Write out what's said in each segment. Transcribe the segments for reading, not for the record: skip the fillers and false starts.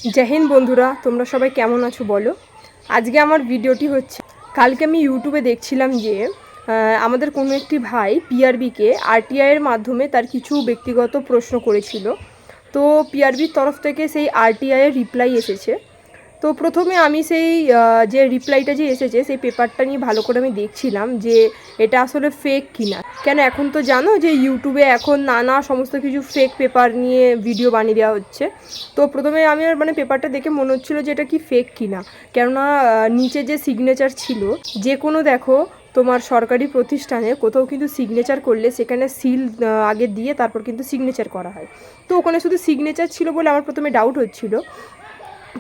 जय हिंद बंधुरा তোমরা সবাই কেমন আছো বলো। আজকে আমার ভিডিওটি হচ্ছে কালকে আমি ইউটিউবে দেখছিলাম যে আমাদের কোনো একটি ভাই পিআরবিকে আরটিআই এর মাধ্যমে তার কিছু ব্যক্তিগত প্রশ্ন করেছিল। তো পিআরবির তরফ থেকে সেই আরটিআই এর রিপ্লাই এসেছে। তো প্রথমে আমি সেই যে রিপ্লাইটা যে এসেছে সেই পেপারটা নিয়ে ভালো করে আমি দেখছিলাম যে এটা আসলে ফেক কিনা। কেন এখন তো জানো যে ইউটিউবে এখন নানা সমস্ত কিছু ফেক পেপার নিয়ে ভিডিও বানিয়ে দেওয়া হচ্ছে। তো প্রথমে আমি মানে পেপারটা দেখে মনে হচ্ছিলো যে এটা কি ফেক কিনা, কেননা নিচে যে সিগনেচার ছিল, যে কোনো দেখো তোমার সরকারি প্রতিষ্ঠানে কোথাও কিন্তু সিগনেচার করলে সেখানে সিল আগে দিয়ে তারপর কিন্তু সিগনেচার করা হয়। তো ওখানে শুধু সিগনেচার ছিল বলে আমার প্রথমে ডাউট হচ্ছিলো।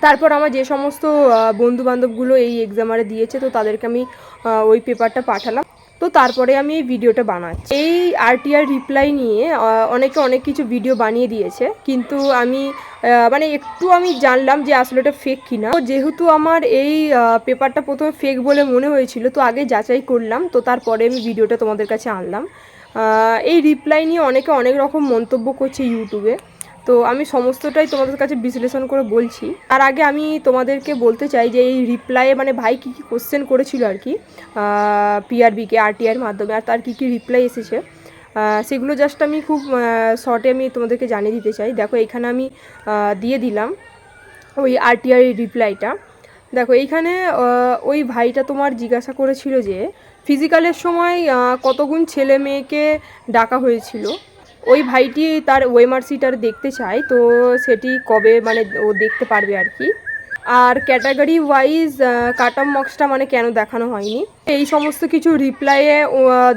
তারপর আমার যে সমস্ত বন্ধুবান্ধবগুলো এই এক্সামারে দিয়েছে তো তাদেরকে আমি ওই পেপারটা পাঠালাম। তো তারপরে আমি এই ভিডিওটা বানাচ্ছি। এই আরটিআই রিপ্লাই নিয়ে অনেকে অনেক কিছু ভিডিও বানিয়ে দিয়েছে, কিন্তু আমি মানে একটু আমি জানলাম যে আসলে এটা ফেক কিনা। তো যেহেতু আমার এই পেপারটা প্রথমে ফেক বলে মনে হয়েছিল, তো আগে যাচাই করলাম, তো তারপরে আমি ভিডিওটা তোমাদের কাছে আনলাম। এই রিপ্লাই নিয়ে অনেকে অনেক রকম মন্তব্য করছে ইউটিউবে, তো আমি সমস্তটাই তোমাদের কাছে বিশ্লেষণ করে বলছি। তার আগে আমি তোমাদেরকে বলতে চাই যে এই রিপ্লাইয়ে মানে ভাই কী কী কোশ্চেন করেছিল আর কি পিআরবিকে আরটিআইয়ের মাধ্যমে, আর তার কী কী রিপ্লাই এসেছে সেগুলো জাস্ট আমি খুব শর্টে আমি তোমাদেরকে জানিয়ে দিতে চাই। দেখো এখানে আমি দিয়ে দিলাম ওই আরটিআই রিপ্লাইটা। দেখো এইখানে ওই ভাইটা তোমার জিজ্ঞাসা করেছিল যে ফিজিক্যালের সময় কত গুণ ছেলে মেয়েকে ডাকা হয়েছিল। ওই ভাইটি তার ওএমআর শিট আর দেখতে চায়, তো সেটি কবে মানে ও দেখতে পারবে আর কি। আর ক্যাটাগরি ওয়াইজ কাট অফ মার্কসটা মানে কেন দেখানো হয়নি, এই সমস্ত কিছু রিপ্লাইয়ে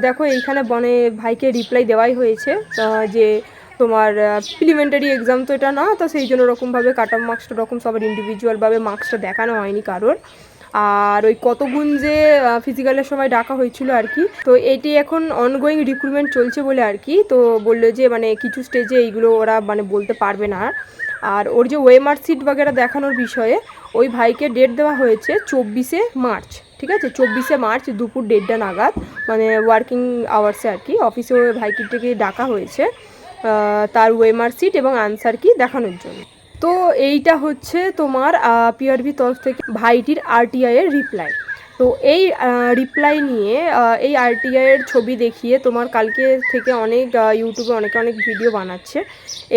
দেখো এইখানে মানে ভাইকে রিপ্লাই দেওয়াই হয়েছে যে তোমার প্রিলিমিনারি এক্সাম তো এটা না, তো সেই জন্য ওরকমভাবে কাট অফ মার্কসটা ওরকম সবার ইন্ডিভিজুয়ালভাবে মার্কসটা দেখানো হয়নি কারোর। আর ওই কত গুণ যে ফিজিক্যালের সময় ডাকা হয়েছিল আর কি, তো এটি এখন অনগোয়িং রিক্রুটমেন্ট চলছে বলে আর কি। তো বললো যে মানে কিছু স্টেজে এইগুলো ওরা মানে বলতে পারবে না। আর ওর যে ওএমআর শিট বাগেরা দেখানোর বিষয়ে ওই ভাইকে ডেট দেওয়া হয়েছে 24শে মার্চ, ঠিক আছে, 24শে মার্চ দুপুর 1:30 নাগাদ, মানে ওয়ার্কিং আওয়ার্সে আর কি অফিসে ওই ভাইটিকে ডাকা হয়েছে তার ওএমআর শিট এবং আনসার কি দেখানোর জন্য। তো এইটা হচ্ছে তোমার পিআরবি তরফ থেকে ভাইটির আরটিআই এর রিপ্লাই। তো এই রিপ্লাই নিয়ে এই আরটিআই এর ছবি দেখিয়ে তোমার কালকে থেকে অনেক ইউটিউবে অনেক ভিডিও বানাচ্ছে,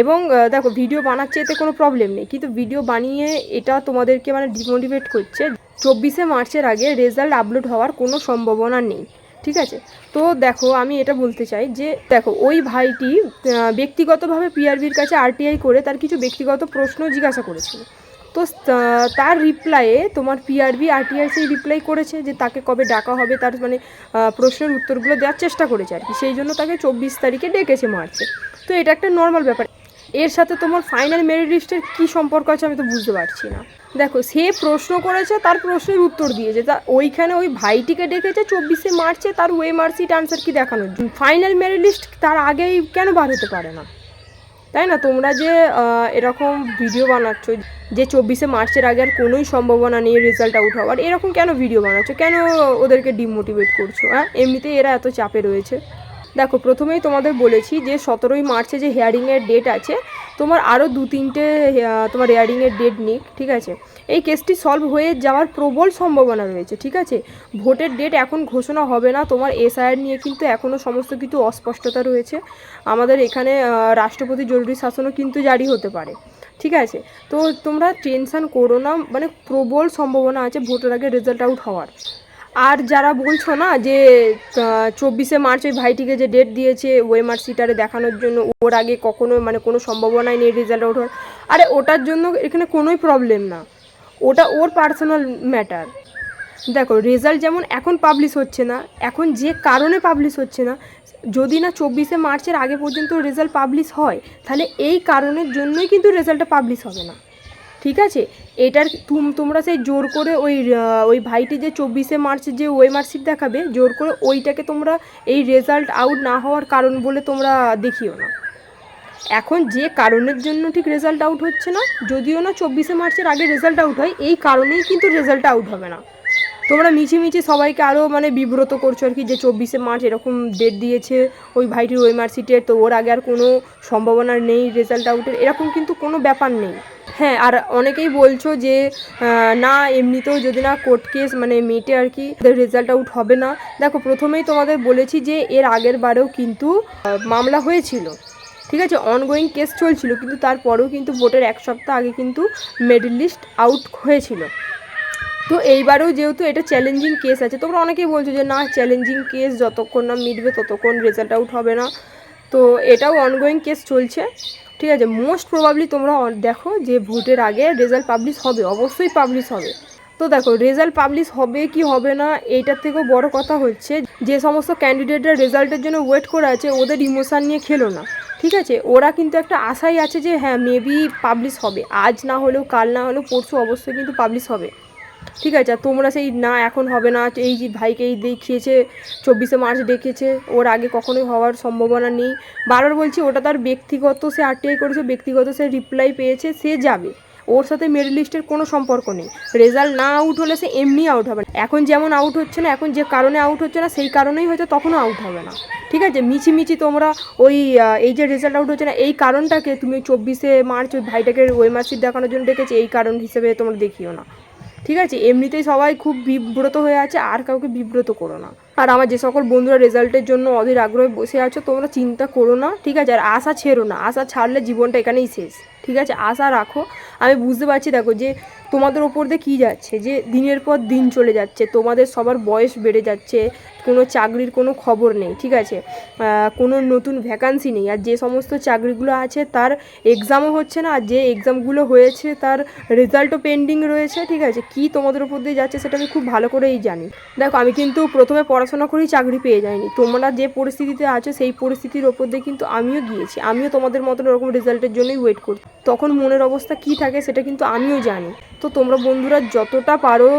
এবং দেখো ভিডিও বানাচ্ছে এতে কোনো প্রবলেম নেই, কিন্তু ভিডিও বানিয়ে এটা তোমাদেরকে মানে ডিমোটিভেট করছে। 24শে মার্চের আগে রেজাল্ট আপলোড হওয়ার কোনো সম্ভাবনা নেই, ঠিক আছে। তো দেখো আমি এটা বলতে চাই যে দেখো ওই ভাইটি ব্যক্তিগতভাবে পিআরবির কাছে আরটিআই করে তার কিছু ব্যক্তিগত প্রশ্ন জিজ্ঞাসা করেছিল। তো তার রিপ্লাইয়ে তোমার পিআরবি আরটিআই সেই রিপ্লাই করেছে যে তাকে কবে ডাকা হবে, তার মানে প্রশ্নের উত্তরগুলো দেওয়ার চেষ্টা করেছে আর কি, সেই জন্য তাকে 24 তারিখে ডেকেছে মার্চে। তো এটা একটা নর্মাল ব্যাপার। এর সাথে তোমার ফাইনাল মেরিট লিস্টের কী সম্পর্ক আছে আমি তো বুঝতে পারছি না। দেখো সে প্রশ্ন করেছে, তার প্রশ্নের উত্তর দিয়েছে, তা ওইখানে ওই ভাইটিকে ডেকেছে 24শে মার্চে তার ওএমআর শিট আনসার কি দেখানোর জন্য। ফাইনাল মেরিট লিস্ট তার আগেই কেন বার হতে পারে না, তাই না? তোমরা যে এরকম ভিডিও বানাচ্ছ যে 24শে মার্চের আগে আর কোনোই সম্ভাবনা নেই রেজাল্ট আউট হওয়ার, এরকম কেন ভিডিও বানাচ্ছ, কেন ওদেরকে ডিমোটিভেট করছো? হ্যাঁ, এমনিতেই এরা এত চাপে রয়েছে। দেখো প্রথমেই তোমাদের বলেছি যে 17ই মার্চে যে হিয়ারিংয়ের ডেট আছে, তোমার আরও 2-3টে তোমার হিয়ারিংয়ের ডেট নিক, ঠিক আছে। এই কেসটি সলভ হয়ে যাওয়ার প্রবল সম্ভাবনা রয়েছে, ঠিক আছে। ভোটের ডেট এখন ঘোষণা হবে না, তোমার এসআইআর নিয়ে কিন্তু এখনও সমস্ত কিছু অস্পষ্টতা রয়েছে। আমাদের এখানে রাষ্ট্রপতি জরুরি শাসনও কিন্তু জারি হতে পারে, ঠিক আছে। তো তোমরা টেনশান করো না, মানে প্রবল সম্ভাবনা আছে ভোটের আগে রেজাল্ট আউট হওয়ার। আর যারা বলছো না যে 24শে মার্চ ওই ভাইটিকে যে ডেট দিয়েছে ওএমআর শিটারে দেখানোর জন্য, ওর আগে কখনো মানে কোনো সম্ভাবনাই নেই রেজাল্ট আউট হওয়ার, আরে ওটার জন্য এখানে কোনোই প্রবলেম না, ওটা ওর পার্সোনাল ম্যাটার। দেখো রেজাল্ট যেমন এখন পাবলিশ হচ্ছে না, এখন যে কারণে পাবলিশ হচ্ছে না, যদি না 24শে মার্চের আগে পর্যন্ত রেজাল্ট পাবলিশ হয়, তাহলে এই কারণের জন্যই কিন্তু রেজাল্টটা পাবলিশ হবে না, ঠিক আছে। এটার তোমরা সেই জোর করে ওই ভাইটি যে 24শে মার্চ যে ওএমআর শিট দেখাবে, জোর করে ওইটাকে তোমরা এই রেজাল্ট আউট না হওয়ার কারণ বলে তোমরা দেখিও না। এখন যে কারণের জন্য ঠিক রেজাল্ট আউট হচ্ছে না, যদিও না 24শে মার্চের আগে রেজাল্ট আউট হয়, এই কারণেই কিন্তু রেজাল্ট আউট হবে না, তোমরা মিছিমিছি সবাইকে আরও মানে বিব্রত করছো আর কি, যে 24শে মার্চ এরকম ডেট দিয়েছে ওই ভাইটির ওএমআর সিটের, তো ওর আগে আর কোনো সম্ভাবনা নেই রেজাল্ট আউটের, এরকম কিন্তু কোনো ব্যাপার নেই। হ্যাঁ, আর অনেকেই বলছো যে না এমনিতেও যদি না কোর্ট কেস মানে মেটে আর কি রেজাল্ট আউট হবে না। দেখো, প্রথমেই তোমাদের বলেছি যে এর আগের বারেও কিন্তু মামলা হয়েছিল, ঠিক আছে, অনগোয়িং কেস চলছিল, কিন্তু তারপরেও কিন্তু ভোটের 1 সপ্তাহ আগে কিন্তু মেরিট লিস্ট আউট হয়েছিল। তো এইবারেও যেহেতু এটা চ্যালেঞ্জিং কেস আছে, তোমরা অনেকেই বলছো যে না চ্যালেঞ্জিং কেস যতক্ষণ না মিটবে ততক্ষণ রেজাল্ট আউট হবে না, তো এটাও অনগোয়িং কেস চলছে, ঠিক আছে। মোস্ট প্রবাবলি তোমরা দেখো যে ভোটের আগে রেজাল্ট পাবলিশ হবে, অবশ্যই পাবলিশ হবে। তো দেখো, রেজাল্ট পাবলিশ হবে কি হবে না এইটার থেকেও বড় কথা হচ্ছে যে সমস্ত ক্যান্ডিডেটরা রেজাল্টের জন্য ওয়েট করে আছে ওদের ইমোশান নিয়ে খেলো না, ঠিক আছে। ওরা কিন্তু একটা আশাই আছে যে হ্যাঁ মেবি পাবলিশ হবে, আজ না হলেও কাল না হলেও পরশু অবশ্যই কিন্তু পাবলিশ হবে, ঠিক আছে। আর তোমরা সেই না এখন হবে না, এই যে ভাইকে এই দেখিয়েছে 24শে মার্চ ডেকেছে, ওর আগে কখনোই হওয়ার সম্ভাবনা নেই, বারবার বলছি ওটা তার ব্যক্তিগত, সে আরটিআই করেছে ব্যক্তিগত, সে রিপ্লাই পেয়েছে, সে যাবে, ওর সাথে মেরিট লিস্টের কোনো সম্পর্ক নেই। রেজাল্ট না আউট হলে সে এমনি আউট হবে না, এখন যেমন আউট হচ্ছে না, এখন যে কারণে আউট হচ্ছে না সেই কারণেই হয়তো তখনও আউট হবে না, ঠিক আছে। মিছিমিছি তোমরা ওই এই যে রেজাল্ট আউট হচ্ছে না এই কারণটাকে তুমি 24শে মার্চ ওই ভাইটাকে ওএমআর সিট দেখানোর জন্য ডেকেছে এই কারণ হিসেবে তোমরা দেখিও না, ঠিক আছে। এমনিতেই সবাই খুব বিব্রত হয়ে আছে, আর কাউকে বিব্রত করো না। আর আমার যে সকল বন্ধুরা রেজাল্টের জন্য অধীর আগ্রহে বসে আছো তোমরা চিন্তা করো না, ঠিক আছে। আর আশা ছেড়ো না, আশা ছাড়লে জীবনটা এখানেই শেষ, ঠিক আছে। আশা রাখো। আমি বুঝতে পারছি দেখো যে তোমাদের ওপর দিয়ে কী যাচ্ছে, যে দিনের পর দিন চলে যাচ্ছে, তোমাদের সবার বয়স বেড়ে যাচ্ছে, কোনো চাকরির কোনো খবর নেই, ঠিক আছে, কোনো নতুন ভ্যাকান্সি নেই, আর যে সমস্ত চাকরিগুলো আছে তার এক্সামও হচ্ছে না, আর যে এক্সামগুলো হয়েছে তার রেজাল্টও পেন্ডিং রয়েছে, ঠিক আছে। কি তোমাদের ওপর দিয়ে যাচ্ছে সেটা আমি খুব ভালো করেই জানি। দেখো, আমি কিন্তু প্রথমে পড়াশোনা করেই চাকরি পেয়ে যাইনি, তোমরা যে পরিস্থিতিতে আছো সেই পরিস্থিতির ওপর দিয়ে কিন্তু আমিও গিয়েছি, আমিও তোমাদের মতন ওরকম রেজাল্টের জন্যই ওয়েট করি, তখন মনের অবস্থা কী থাকে সেটা কিন্তু আমিও জানি। তো তোমরা বন্ধুরা যতটা পারো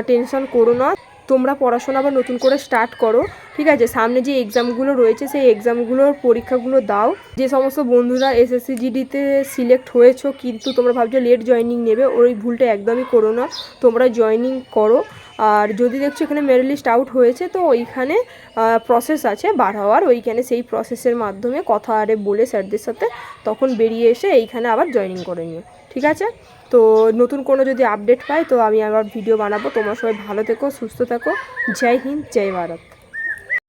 টেনশন করো না, তোমরা পড়াশোনা আবার নতুন করে স্টার্ট করো, ঠিক আছে। সামনে যে এক্সামগুলো রয়েছে সেই এক্সামগুলোর পরীক্ষাগুলো দাও। যে সমস্ত বন্ধুরা এসএসসি জিডিতে সিলেক্ট হয়েছো কিন্তু তোমরা ভাবছো লেট জয়েনিং নেবে, ওই ভুলটা একদমই করো না, তোমরা জয়েনিং করো। আর যদি দেখছো এখানে মেরিট লিস্ট আউট হয়েছে তো ওইখানে প্রসেস আছে বার হওয়ার, ওইখানে সেই প্রসেসের মাধ্যমে কথা আরে বলে স্যারদের সাথে তখন বেরিয়ে এসে এইখানে আবার জয়েনিং করে নিও, ঠিক আছে। তো নতুন কোনো যদি আপডেট পাই তো আমি আবার ভিডিও বানাবো। তোমরা সবাই ভালো থেকো, সুস্থ থাকো। জয় হিন্দ, জয় ভারত।